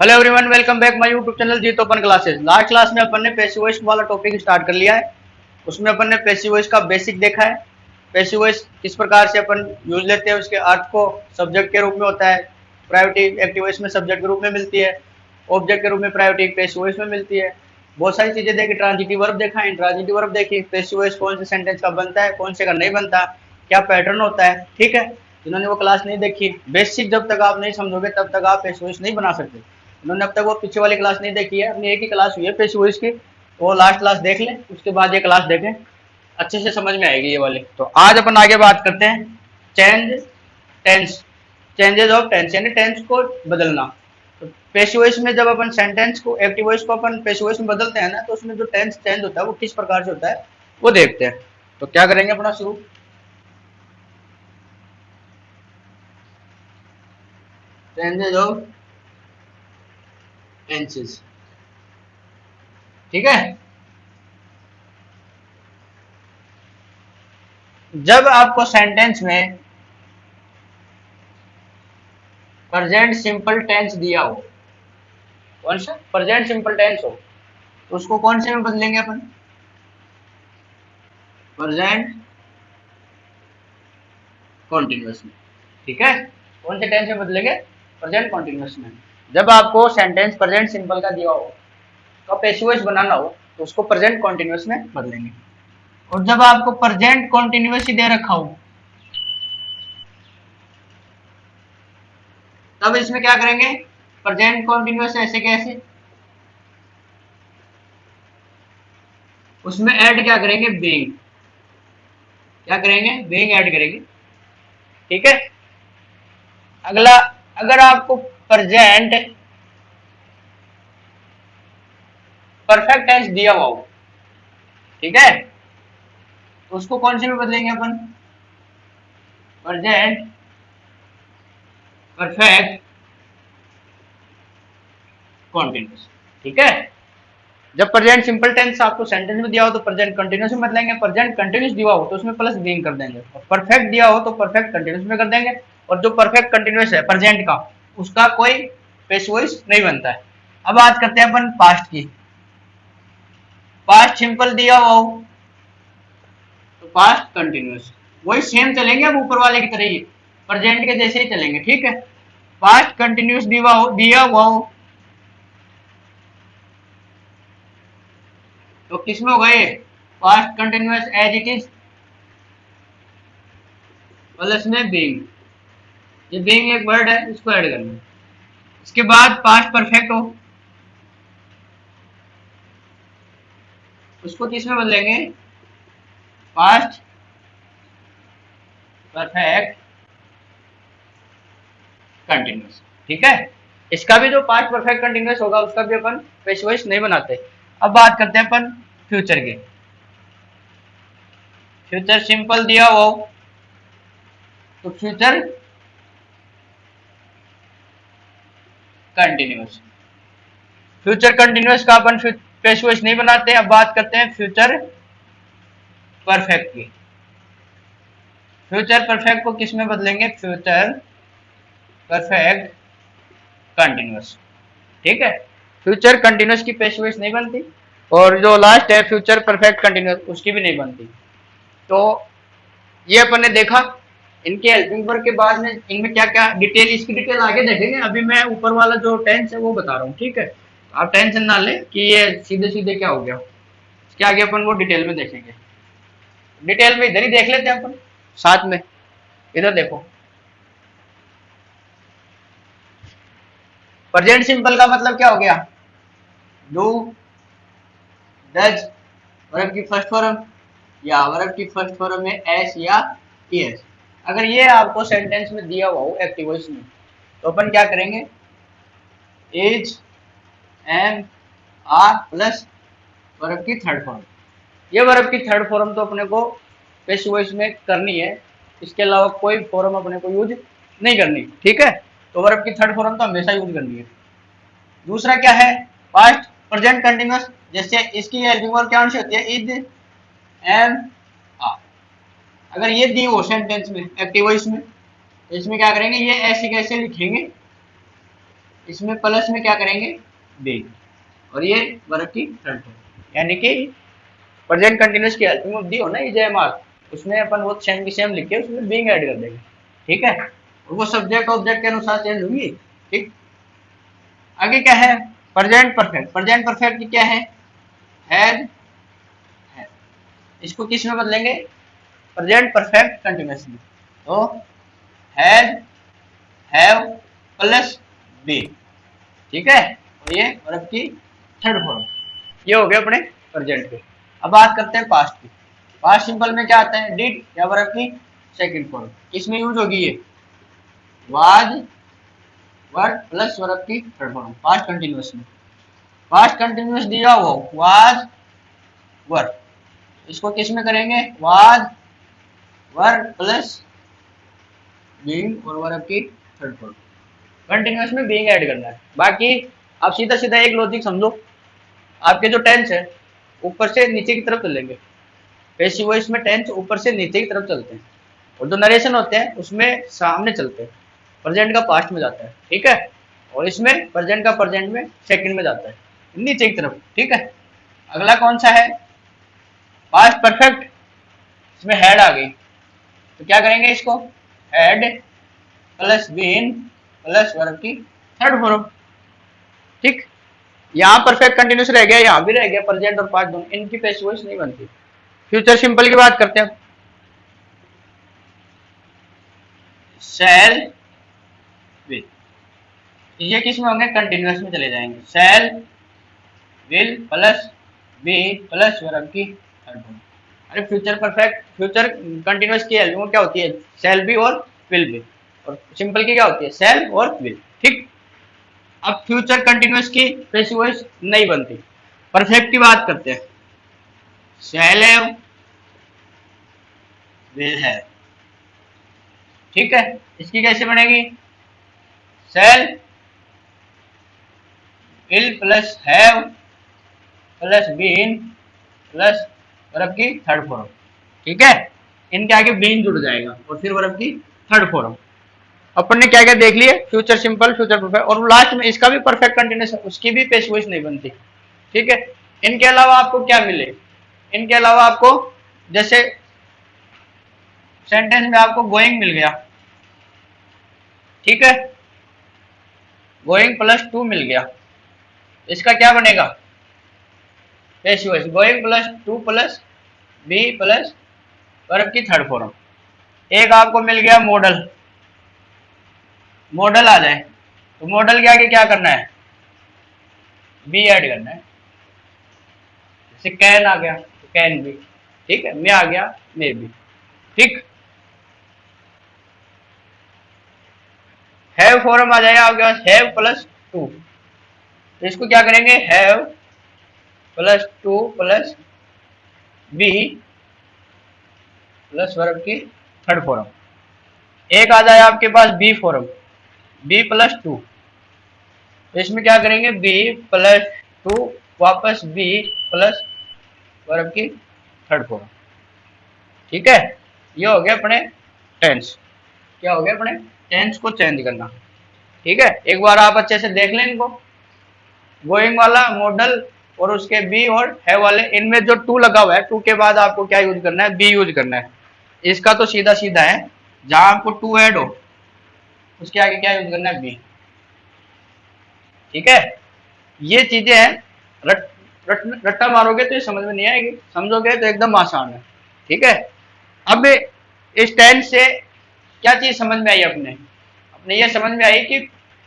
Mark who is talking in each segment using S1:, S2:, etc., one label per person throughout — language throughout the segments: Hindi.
S1: Hello everyone, welcome back my YouTube channel Jeet open classes. Last class में अपन ने पैसिव वॉइस वाला टॉपिक स्टार्ट कर लिया है। उसमें अपन ने पैसिव वॉइस का बेसिक देखा है। पैसिव वॉइस किस प्रकार से अपन यूज लेते हैं, उसके अर्थ को सब्जेक्ट के रूप में होता है, प्रायोरिटी एक्टिव वॉइस में सब्जेक्ट के रूप में मिलती है, ऑब्जेक्ट के रूप में प्रायोरिटी पैसिव वॉइस में मिलती है। बहुत सारी चीजें देखी, ट्रांजिटिव वर्ब देखा, इंट्रांजिटिव वर्ब देखी, पैसिव वॉइस कौन से सेंटेंस का बनता है, कौन से का नहीं बनता, क्या पैटर्न होता है। ठीक है, जिन्होंने वो क्लास नहीं देखी, बेसिक जब तक आप नहीं समझोगे तब तक आप पैसिव वॉइस नहीं बना सकते। उन्होंने अब तक वो पीछे वाली क्लास नहीं देखी है, अपनी एक ही क्लास हुई है पैसिव वॉइस की, तो वो लास्ट क्लास देख लें, उसके बाद ये क्लास देखें, अच्छे से समझ में आएगी ये वाली। तो आज अपन आगे बात करते हैं change tense, changes of tense, यानी टेंस को बदलना। तो पैसिव वॉइस में जब अपन सेंटेंस को एक्टिव वॉइस को अपन पैसिव वॉइस में बदलते हैं ना, तो उसमें जो टेंस चेंज होता है वो किस प्रकार से होता है वो देखते हैं। तो क्या करेंगे अपना शुरू, चेंजेस ऑफ टेंसेस। ठीक है, जब आपको सेंटेंस में प्रेजेंट सिंपल टेंस दिया हो, कौन सा प्रेजेंट सिंपल टेंस हो, तो उसको कौन से में बदलेंगे अपन, प्रेजेंट कॉन्टिन्यूअस में। ठीक है, कौन से टेंस में बदलेंगे, प्रेजेंट कॉन्टिन्यूअस में। जब आपको सेंटेंस प्रेजेंट सिंपल का दिया हो तो पैसिव वॉइस बनाना हो तो उसको प्रेजेंट कॉन्टिन्यूअस में बदलेंगे। और जब आपको प्रेजेंट कॉन्टिन्यूअस ही दे रखा हो तब इसमें क्या करेंगे, प्रेजेंट कॉन्टिन्यूअस ऐसे कैसे, उसमें ऐड क्या करेंगे, बीइंग। क्या करेंगे, बीइंग ऐड करेंगे। ठीक है, अगला, अगर आपको प्रेजेंट परफेक्ट टेंस दिया हुआ हो, ठीक है, तो उसको कौन से में बदलेंगे अपन, प्रेजेंट परफेक्ट कॉन्टिन्यूअस। ठीक है, जब प्रेजेंट सिंपल टेंस आपको सेंटेंस में दिया हो तो प्रेजेंट कंटिन्यूअस में बदलेंगे, प्रेजेंट कंटिन्यूअस दिया हो तो उसमें प्लस बीइंग कर देंगे, और परफेक्ट दिया हो तो परफेक्ट कंटिन्यूअस में कर देंगे। और जो परफेक्ट कंटिन्यूअस है प्रेजेंट का, उसका कोई पैसिव वॉइस नहीं बनता है। अब बात करते हैं अपन पास्ट की। पास्ट सिंपल दिया हुआ हो तो पास्ट कंटिन्यूअस, वही सेम चलेंगे, अब ऊपर वाले की तरह ही प्रेजेंट के जैसे ही चलेंगे। ठीक है, पास्ट कंटिन्यूअस दिया हुआ हो तो किसमें होगा ये, past continuous as it is plus में बीइंग। ये बीइंग एक वर्ड है, इसको ऐड करना। इसके बाद पास्ट परफेक्ट हो, उसको किसमें बदलेंगे, पास्ट परफेक्ट कंटिन्यूअस। ठीक है, इसका भी जो पास्ट परफेक्ट कंटिन्यूअस होगा उसका भी अपन पैसिव वॉइस नहीं बनाते। अब बात करते हैं अपन फ्यूचर की। फ्यूचर सिंपल दिया हो तो फ्यूचर कंटिन्यूअस, फ्यूचर कंटिन्यूअस का अपन पैसिव वॉइस नहीं बनाते। अब बात करते हैं फ्यूचर परफेक्ट की। फ्यूचर परफेक्ट को किस में बदलेंगे, फ्यूचर परफेक्ट कंटिन्यूअस। ठीक है, फ्यूचर कंटिन्यूअस की पैसिव वॉइस नहीं बनती, और जो लास्ट है फ्यूचर परफेक्ट कंटिन्यूअस उसकी भी नहीं बनती। तो ये अपन ने देखा, इनके हेल्पिंग वर्ब के बाद में इनमें क्या क्या डिटेल, इसकी डिटेल आगे देखेंगे। अभी मैं ऊपर वाला जो टेंस है वो बता रहा हूँ। ठीक है, आप टेंशन ना ले कि ये सीधे सीधे क्या हो गया, इसके आगे अपन वो डिटेल में देखेंगे। डिटेल में इधर ही देख लेते हैं अपन साथ में, इधर देखो। प्रेजेंट सिंपल का मतलब क्या हो गया, डू, डज, वर्ब की फर्स्ट फॉर्म, या वर्ब की फर्स्ट फॉर्म में एस या ईएस। अगर ये आपको सेंटेंस में दिया हुआ हो एक्टिव वॉइस में तो अपन क्या करेंगे, is, am, are plus verb की थर्ड फॉर्म। ये वर्ब की थर्ड फॉर्म तो अपने को पैसिव वॉइस में करनी है, इसके अलावा कोई फॉर्म अपने को यूज नहीं करनी। ठीक है, तो वर्ब की थर्ड फॉर्म तो हमेशा यूज करनी है। दूसरा क्या है, पास्ट प्रेजेंट कंटिन्यूअस, जैसे इसकी हेल्पिंग वर्ब क्या होती है, इज, एम, आर। अगर ये दी हो सेंटेंस में एक्टिव वॉइस में तो इसमें क्या करेंगे, ये ऐसे कैसे लिखेंगे, इसमें प्लस में क्या करेंगे बी, और ये वर्ब की थर्ड फॉर्म, यानी कि प्रेजेंट कंटिन्यूअस की हेल्पिंग ऑफ दी हो ना ईजेएमआर, उसमें अपन वो सेम की सेम लिख के उसमें बीइंग ऐड कर देंगे, ठीक है, और वो सब्जेक्ट ऑब्जेक्ट के अनुसार चेंज होंगी, ठीक। आगे क्या है प्रेजेंट परफेक्ट। प्रेजेंट परफेक्ट की क्या है हैड, इसको किस में बदलेंगे प्रेजेंट परफेक्ट कंटिन्यूअसली, तो हैड हैव प्लस बी, ठीक है, और ये वर्ब की थर्ड फॉर्म, ये हो गए अपने प्रेजेंट के। अब बात करते हैं पास्ट की। पास्ट सिंपल में क्या आता है डिड या वर्ब की सेकंड फॉर्म, इसमें यूज होगी ये वाज वर्ब प्लस वर्ब की थर्ड फॉर्म पास्ट कंटिन्यूअस में। पास्ट कंटिन्यूअस दिया हो वाज वर्ब, इसको किस में करेंगे वाज वर्ब प्लस बीइंग और वर्ब की थर्ड फॉर्म, कंटिन्यूअस में बीइंग ऐड करना है। बाकी आप सीधा सीधा एक लॉजिक समझो, आपके जो टेंस है ऊपर से नीचे की तरफ चलेंगे, पैसिव वॉइस में टेंस ऊपर से नीचे की तरफ चलते हैं, और जो नरेशन होते हैं उसमें सामने चलते हैं, प्रेजेंट का पास्ट में जाता है, ठीक है, और इसमें प्रेजेंट का प्रेजेंट में सेकंड में जाता है नीचे की तरफ, ठीक है। अगला कौन सा है पास्ट परफेक्ट, इसमें हेड आ गई, तो क्या करेंगे इसको had plus been plus verb की थर्ड फॉर्म, ठीक। यहाँ परफेक्ट कंटिन्यूस रह गया, यहाँ भी रह गया, प्रेजेंट और पास्ट दोनों, इनकी पैसिव वॉइस नहीं बनती। फ्यूचर सिंपल की बात करते हैं, शैल विल, ये किस में होंगे कंटिन्यूस में चले जाएंगे, shall will plus be plus verb की थर्ड फॉर्म। अरे फ्यूचर परफेक्ट फ्यूचर कंटिन्यूस की हेल्प में क्या होती है शैल बी और विल बी, और सिंपल की क्या होती है शैल और विल, ठीक। अब फ्यूचर कंटिन्यूस की पैसिव वॉइस नहीं बनती। परफेक्ट की बात करते हैं, शैल हैव विल हैव, ठीक है, इसकी कैसे बनेगी shall will plus have plus been plus verb की थर्ड फॉर्म, ठीक है, इनके आगे बीन जुड़ जाएगा और फिर वर्ब की थर्ड फॉर्म। अपन ने क्या क्या देख लिए फ्यूचर सिंपल फ्यूचर परफेक्ट, और लास्ट में इसका भी परफेक्ट कंटिन्यूस है, उसकी भी पैसिव वॉइस नहीं बनती, ठीक है। इनके अलावा आपको क्या मिले, इनके अलावा आपको जैसे सेंटेंस में आपको गोइंग मिल गया, ठीक है, गोइंग प्लस टू मिल गया, इसका क्या बनेगा passive voice going plus to plus be plus verb की थर्ड फॉर्म। एक आपको मिल गया मॉडल, मॉडल आ जाए तो मॉडल के आगे क्या करना है बी ऐड करना है, जैसे कैन आ गया तो कैन बी, ठीक है, मे आ गया मे बी, ठीक। हैव फॉर्म आ जाएगा आपके पास हैव प्लस टू, तो इसको क्या करेंगे have plus to plus be plus verb की थर्ड फॉर्म। एक आ जाए आपके पास be form be plus to, तो इसमें क्या करेंगे बी प्लस टू वापस बी प्लस वर्ब की थर्ड फॉर्म, ठीक है। ये हो गया अपने टेंस, क्या हो गया अपने टेंस को चेंज करना, ठीक है। एक बार आप अच्छे से देख लें इनको, गोइंग वाला मॉडल और उसके बी और है वाले, इनमें जो टू लगा हुआ है टू के बाद आपको क्या यूज करना है बी यूज करना है। इसका तो सीधा सीधा है, जहां आपको टू ऐड हो उसके आगे क्या यूज करना है बी, ठीक है। ये चीजें हैं रट्टा मारोगे तो ये समझ में नहीं आएगी, समझोगे तो एकदम आसान है, ठीक है। अब इस टेंस से क्या चीज समझ में आई अपने अपने ये समझ में आई कि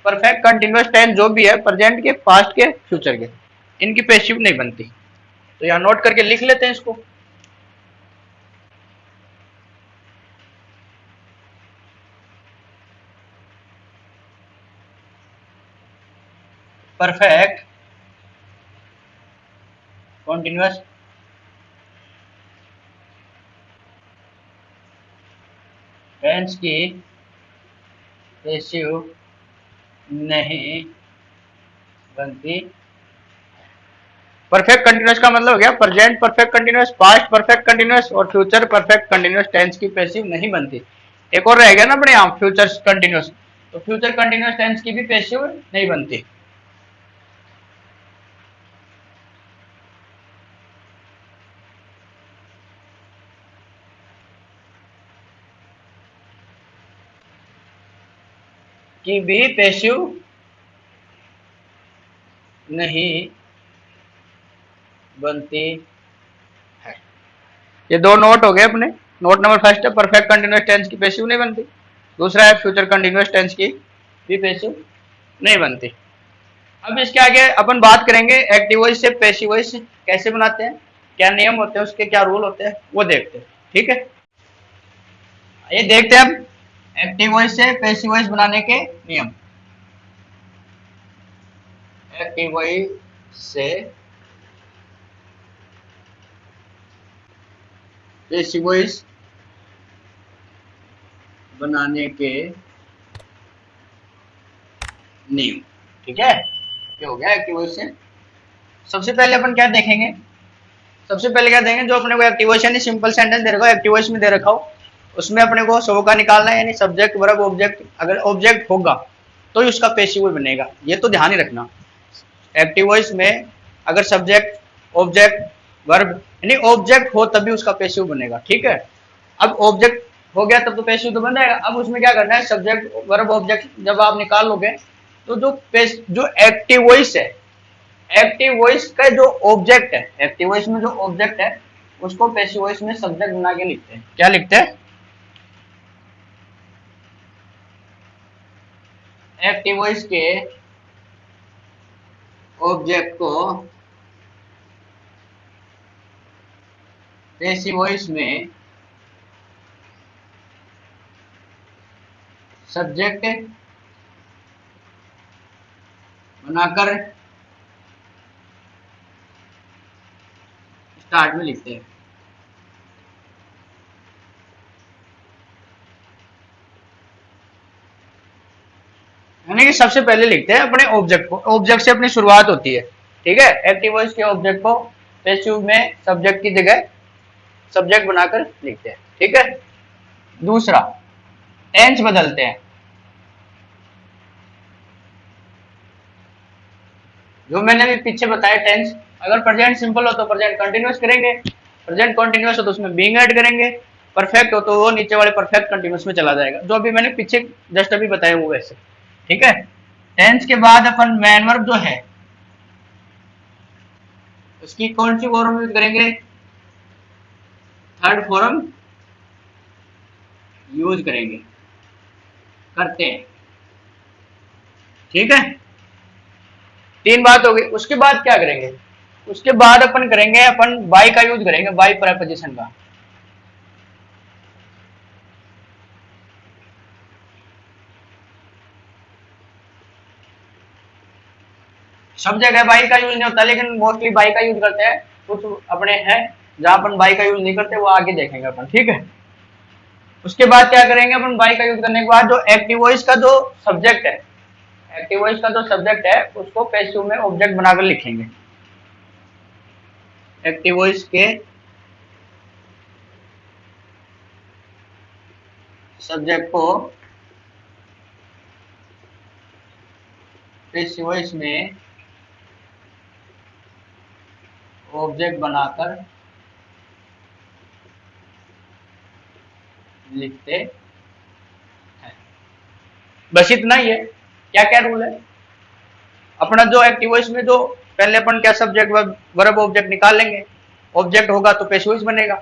S1: परफेक्ट कंटिन्यूअस टेंस जो भी है प्रेजेंट के पास्ट के फ्यूचर के, इनकी पैसिव नहीं बनती। तो यहाँ नोट करके लिख लेते हैं इसको, परफेक्ट कॉन्टिन्यूअस टेंस की पैसिव नहीं बनती। परफेक्ट कंटिन्यूअस का मतलब हो गया present perfect continuous, past perfect continuous और फ्यूचर परफेक्ट कंटिन्यूअस टेंस की पैसिव नहीं बनती। एक और रह गया ना अपने यहाँ फ्यूचर कंटिन्यूअस, तो फ्यूचर कंटिन्यूअस टेंस की भी पैसिव नहीं बनती। की भी पैसिव नहीं बनती है। ये दो नोट हो गए अपने। नोट नंबर फर्स्ट है परफेक्ट कंटिन्यूअस टेंस की पैसिव नहीं बनती। दूसरा है फ्यूचर कंटिन्यूअस टेंस की भी पैसिव नहीं बनती। अब इसके आगे अपन बात करेंगे एक्टिव वॉइस से पैसिव वॉइस कैसे बनाते हैं, क्या नियम होते हैं, उसके क्या रूल होते हैं, वो देखते हैं। ठीक है, ये देखते हैं अब एक्टिव वॉइस से पैसिव वॉइस बनाने के नियम। एक्टिव वॉइस से पैसिव वॉइस बनाने के नियम। ठीक है, ये हो गया एक्टिव वॉइस से। सबसे पहले अपन क्या देखेंगे, सबसे पहले क्या देखेंगे, जो अपने को एक्टिव वॉइस यानी सिंपल सेंटेंस दे रखा हो, एक्टिव वॉइस में दे रखा हो, उसमें अपने को सबों का निकालना है, यानी सब्जेक्ट वर्ब ऑब्जेक्ट। अगर ऑब्जेक्ट होगा तो ही उसका पैसिव वॉइस बनेगा, ये तो ध्यान ही रखना। एक्टिव वॉइस में अगर सब्जेक्ट ऑब्जेक्ट वर्ब यानी ऑब्जेक्ट हो तभी उसका पैसिव बनेगा। ठीक है, अब ऑब्जेक्ट हो गया तब तो पैसिव तो बन जाएगा। अब उसमें क्या करना है, सब्जेक्ट वर्ब ऑब्जेक्ट जब आप निकाल लोगे तो जो एक्टिव वॉइस है, एक्टिव वॉइस का जो ऑब्जेक्ट है, एक्टिव वॉइस में जो ऑब्जेक्ट है उसको पैसिव वॉइस में सब्जेक्ट बना के लिखते हैं। क्या लिखते हैं, एक्टिव वॉइस के ऑब्जेक्ट को पैसिव वॉइस में सब्जेक्ट बनाकर स्टार्ट में लिखते हैं। यानी कि सबसे पहले लिखते हैं अपने ऑब्जेक्ट को, ऑब्जेक्ट से अपनी शुरुआत होती है। ठीक है, एक्टिव वॉइस के ऑब्जेक्ट को पैसिव में सब्जेक्ट की जगह सब्जेक्ट बनाकर लिखते हैं। ठीक है, दूसरा टेंस बदलते हैं। जो मैंने अभी पीछे बताया टेंस, अगर प्रेजेंट सिंपल हो तो प्रेजेंट कंटिन्यूअस करेंगे, प्रेजेंट कंटिन्यूअस हो तो उसमें बीइंग ऐड करेंगे, परफेक्ट हो तो वो नीचे वाले परफेक्ट कंटिन्यूअस में चला जाएगा, जो अभी मैंने पीछे जस्ट अभी बताया वो वैसे। ठीक है, टेंस के बाद अपन मैन वर्ब जो है उसकी कौन सी फॉर्म यूज करेंगे, थर्ड फॉर्म यूज करेंगे, करते हैं। ठीक है, तीन बात हो गई। उसके बाद क्या करेंगे, उसके बाद अपन करेंगे, अपन बाय का यूज करेंगे, बाय प्रेपोजिशन का। सब जगह बाई का यूज नहीं होता, लेकिन मोस्टली बाई का यूज करते हैं। कुछ अपने हैं जहां अपन बाई का यूज नहीं करते, वो आगे देखेंगे अपन। ठीक है, उसके बाद क्या करेंगे अपन, बाई का यूज करने के बाद जो एक्टिव वॉइस का जो सब्जेक्ट है, एक्टिव वॉइस का जो सब्जेक्ट है उसको पैसिव में ऑब्जेक्ट बनाकर लिखेंगे। एक्टिव वॉइस के सब्जेक्ट को पैसिव वॉइस में ऑब्जेक्ट बनाकर लिखते हैं। बस इतना ही है। क्या क्या रूल है अपना, जो एक्टिव वॉइस में जो पहले अपन क्या सब्जेक्ट वर्ब ऑब्जेक्ट निकाल लेंगे, ऑब्जेक्ट होगा तो पैसिव वॉइस बनेगा।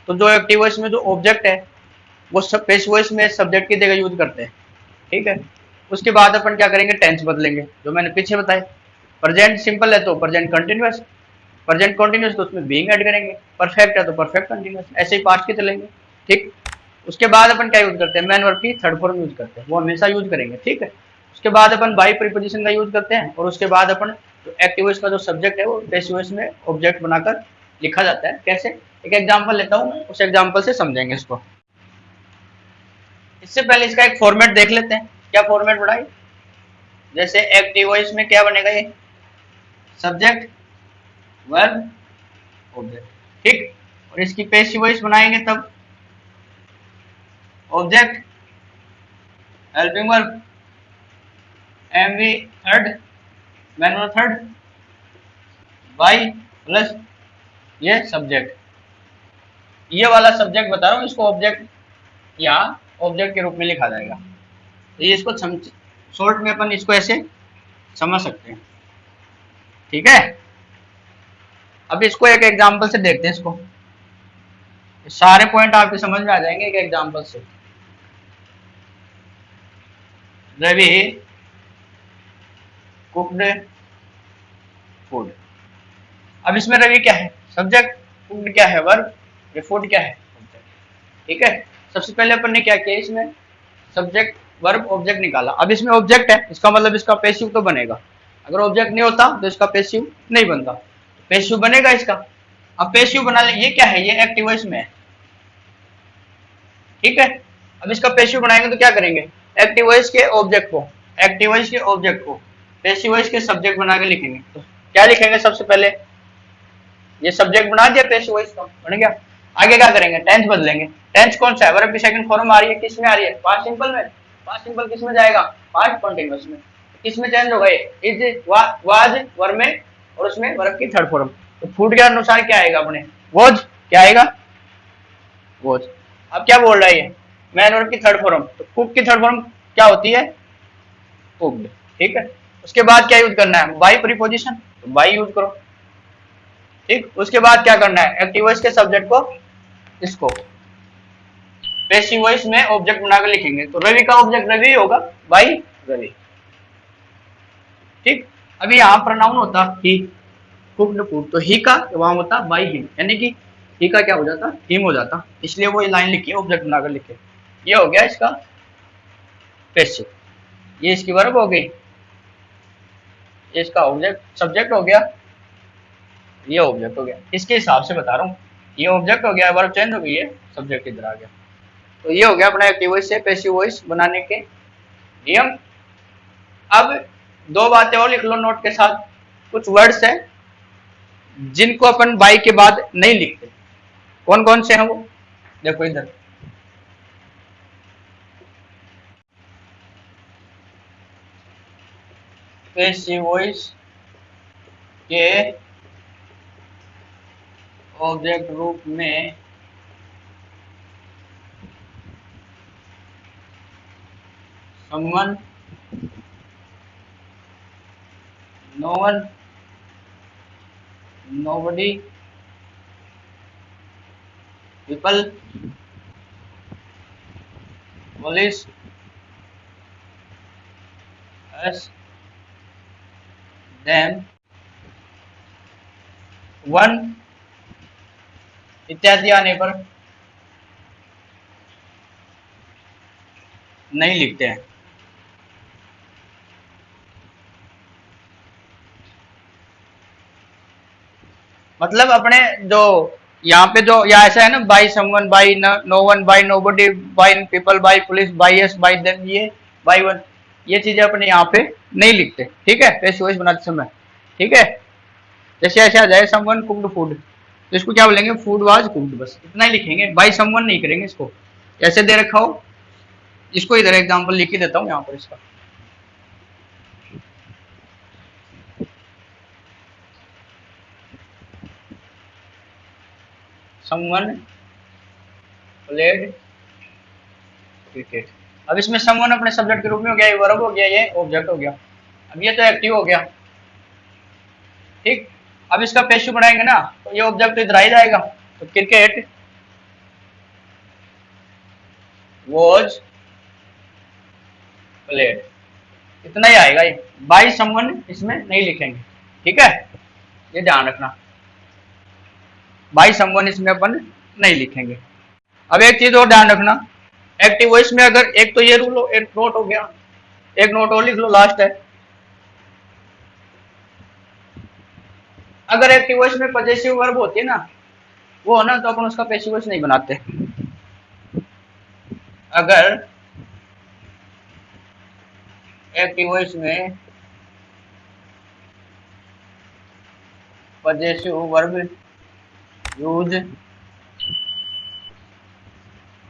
S1: तो जो एक्टिव वॉइस में जो ऑब्जेक्ट है वो सब पैसिव वॉइस में सब्जेक्ट की जगह यूज करते हैं। ठीक है, उसके बाद अपन क्या करेंगे, टेंस बदलेंगे, जो मैंने पीछे बताया। प्रेजेंट सिंपल है तो प्रेजेंट कंटिन्यूअस, प्रेजेंट कंटिन्यूअस तो उसमें बीइंग ऐड करेंगे, परफेक्ट है तो परफेक्ट कंटिन्यूअस, ऐसे ही पास्ट के चलेंगे। ठीक, उसके बाद अपन क्या यूज करते हैं, मैन वर्ब की थर्ड फॉर्म यूज करते हैं, वो हमेशा यूज करेंगे। ठीक है, उसके बाद अपन बाई प्रीपोजिशन का यूज करते हैं, और उसके बाद अपन एक्टिव वॉइस का जो सब्जेक्ट है वो पैसिव वॉइस में ऑब्जेक्ट बनाकर लिखा जाता है। कैसे, एक एग्जांपल लेता हूं, उस एग्जांपल से समझेंगे इसको। इससे पहले इसका एक फॉर्मेट देख लेते हैं, क्या फॉर्मेट बनाई। जैसे एक्टिव वॉइस में क्या बनेगा, ये सब्जेक्ट वर्ब ऑब्जेक्ट। ठीक, और इसकी पैसिव वॉइस बनाएंगे तब object helping verb MV third main method by plus ये सब्जेक्ट, ये वाला सब्जेक्ट बता रहा हूँ, इसको ऑब्जेक्ट या ऑब्जेक्ट के रूप में लिखा जाएगा। तो ये इसको शॉर्ट में अपन इसको ऐसे समझ सकते हैं, ठीक है। अब इसको एक एग्जांपल से देखते हैं, इसको सारे पॉइंट आपके समझ में आ जाएंगे एक एग्जांपल से। Ravi cooked food. अब इसमें रवि क्या है सब्जेक्ट, कुक्ड क्या है वर्ब, ये फूड क्या है ऑब्जेक्ट, ठीक है। सबसे पहले अपन ने क्या किया, इसमें सब्जेक्ट वर्ब ऑब्जेक्ट निकाला। अब इसमें ऑब्जेक्ट है, इसका मतलब इसका पैसिव तो बनेगा। अगर ऑब्जेक्ट नहीं होता तो इसका पैसिव नहीं बनता, पैसिव बनेगा इसका। अब पैसिव बना ले, ये क्या है, ये एक्टिव वॉइस में है, ठीक है। अब इसका पैसिव बनाएंगे तो क्या करेंगे, एक्टिव वॉइस के ऑब्जेक्ट को, एक्टिव वॉइस के ऑब्जेक्ट को पैसिव वॉइस के सब्जेक्ट बना के लिखेंगे। तो क्या लिखेंगे, सबसे पहले ये सब्जेक्ट बना दिया, पैसिव वॉइस का बन गया। आगे क्या करेंगे, टेंस बदलेंगे। टेंस कौन सा है, वर्ब की सेकंड फॉर्म आ रही है, किस में आ रही है, पास्ट सिंपल में। पास्ट सिंपल किस में जाएगा, पास्ट कंटीन्यूअस में। किस में चेंज होगा, इज वाज वर्ब में, और उसमें वर्ब की थर्ड फॉर्म। तो फूड के अनुसार क्या आएगा अपने, वॉज क्या आएगा, वॉज। अब क्या बोल रहा है ये, मैन वर्ब की थर्ड फॉर्म, तो कुक की थर्ड फॉर्म क्या होती है, कुक्ड, ठीक है। उसके बाद क्या यूज करना है, बाई प्रीपोजिशन, तो बाई यूज करो, ठीक। उसके बाद क्या करना है, एक्टिव वॉइस के सब्जेक्ट को इसको पैसिव वॉइस में ऑब्जेक्ट बनाकर लिखेंगे। तो रवि का ऑब्जेक्ट रवि होगा, बाई रवि, ठीक। अभी यहाँ प्रोनाउन होता ही, कुक्ड फूड, तो ही का वहां होता बाई हिम, यानी कि ही का क्या हो जाता, हिम हो जाता, इसलिए वो लाइन लिखी है, ऑब्जेक्ट बनाकर लिखे। ये हो गया इसका पैसिव, ये इसकी वर्ब हो गई, ये इसका ऑब्जेक्ट सब्जेक्ट हो गया, ये ऑब्जेक्ट हो गया। इसके हिसाब से बता रहा हूँ, ये ऑब्जेक्ट हो गया, वर्ब चेंज हो गई है, सब्जेक्ट इधर आ गया। तो ये हो गया अपना एक्टिव वॉइस से पैसिव वॉइस बनाने के नियम। अब दो बातें और लिख लो नोट के साथ, कुछ वर्ड्स है जिनको अपन बाई के बाद नहीं लिखते, कौन कौन से हैं वो, देखो इधर। पैसिव वॉइस के ऑब्जेक्ट रूप में someone, no one, nobody, people, police, us, them, one इत्यादि आने पर नहीं लिखते हैं। मतलब अपने जो यहाँ पे जो या ऐसा है ना, by someone, by no one, by nobody, by people, by police, by us, by them, ये बाई वन, ये चीजें अपने यहाँ पे नहीं लिखते, ठीक है, पैसिव वॉइस बनाते समय, ठीक है। जैसे ऐसे आ जाए समवन कुक्ड फूड, तो इसको क्या बोलेंगे, फूड वाज कुक्ड, बस इतना ही लिखेंगे, बाई समवन नहीं करेंगे इसको। ऐसे दे रखा हो, इसको इधर एग्जाम्पल लिख ही देता हूँ यहाँ पर इसका। Someone played cricket. अब इसमें समवन अपने सब्जेक्ट के रूप में हो गया, ये वर्ब हो गया, ये ऑब्जेक्ट हो गया। अब ये तो एक्टिव हो गया, ठीक। अब इसका पैसिव बनाएंगे ना, तो ये ऑब्जेक्ट इधर आ जाएगा, तो क्रिकेट वॉज प्लेड, इतना ही आएगा, ये बाई समवन इसमें नहीं लिखेंगे, ठीक है, ये ध्यान रखना, बाई समवन इसमें अपन नहीं लिखेंगे। अब एक चीज और ध्यान रखना, एक्टिव वॉइस में अगर एक तो ये रूल, एक नोट हो गया, एक नोट और लिख लो, लास्ट है। अगर एक्टिव वॉइस में पॉजेसिव वर्ब होती है ना, वो है ना, तो अपन उसका पैसिव वॉइस नहीं बनाते। अगर एक्टिव वॉइस में पॉजेसिव वर्ब यूज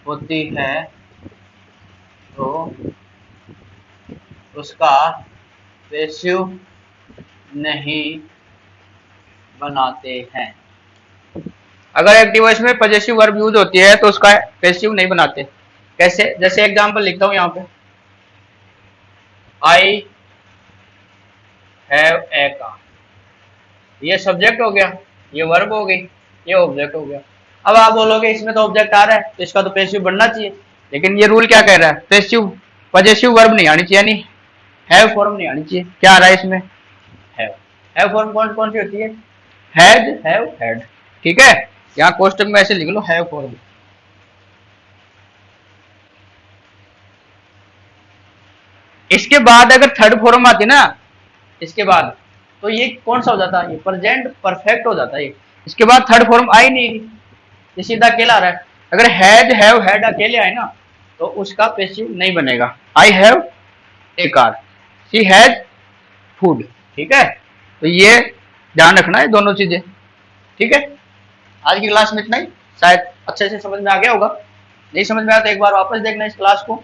S1: होती है तो उसका पैसिव नहीं बनाते हैं। अगर एक्टिव वॉइस में पॉजेसिव वर्ब यूज होती है तो उसका पैसिव नहीं बनाते। कैसे? जैसे एग्जांपल लिखता हूं यहां पे, आई हैव ए कार, ये सब्जेक्ट हो गया, ये वर्ब हो गई, ये ऑब्जेक्ट हो गया। अब आप बोलोगे इसमें तो ऑब्जेक्ट आ रहा है तो इसका तो पैसिव बनना चाहिए, लेकिन ये रूल क्या कह रहा है, पैसिव पॉजेसिव वर्ब नहीं आनी चाहिए, यानी हैव फॉर्म नहीं आनी चाहिए। क्या आ रहा है इसमें? हैव फॉर्म कौन कौन सी होती है? Has, have, had. ठीक है, यहाँ कोष्टक में ऐसे लिख लो हैव फॉर्म। इसके बाद अगर थर्ड फॉर्म आती ना, इसके बाद तो ये कौन सा हो जाता है? ये प्रेजेंट परफेक्ट हो जाता है। इसके बाद थर्ड फॉर्म आई नहीं, ये सीधा अकेला आ रहा है। अगर हैज, हैव, हैड अकेले आए ना तो उसका पैसिव नहीं बनेगा। I have a car, she has food. ठीक है, तो ये ध्यान रखना है दोनों चीजें। ठीक है, आज की क्लास में इतना ही। शायद अच्छे से समझ में आ गया होगा, नहीं समझ में आया तो एक बार वापस देखना इस क्लास को,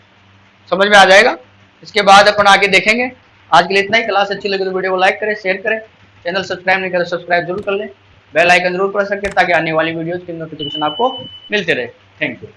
S1: समझ में आ जाएगा। इसके बाद अपन आगे देखेंगे। आज के लिए इतना ही। क्लास अच्छी लगी तो वीडियो को लाइक करें, शेयर करें, चैनल सब्सक्राइब नहीं करें सब्सक्राइब जरूर कर लें, बेल आइकन जरूर प्रेस करें ताकि आने वाली वीडियोज की नोटिफिकेशन आपको मिलते रहे। Thank you.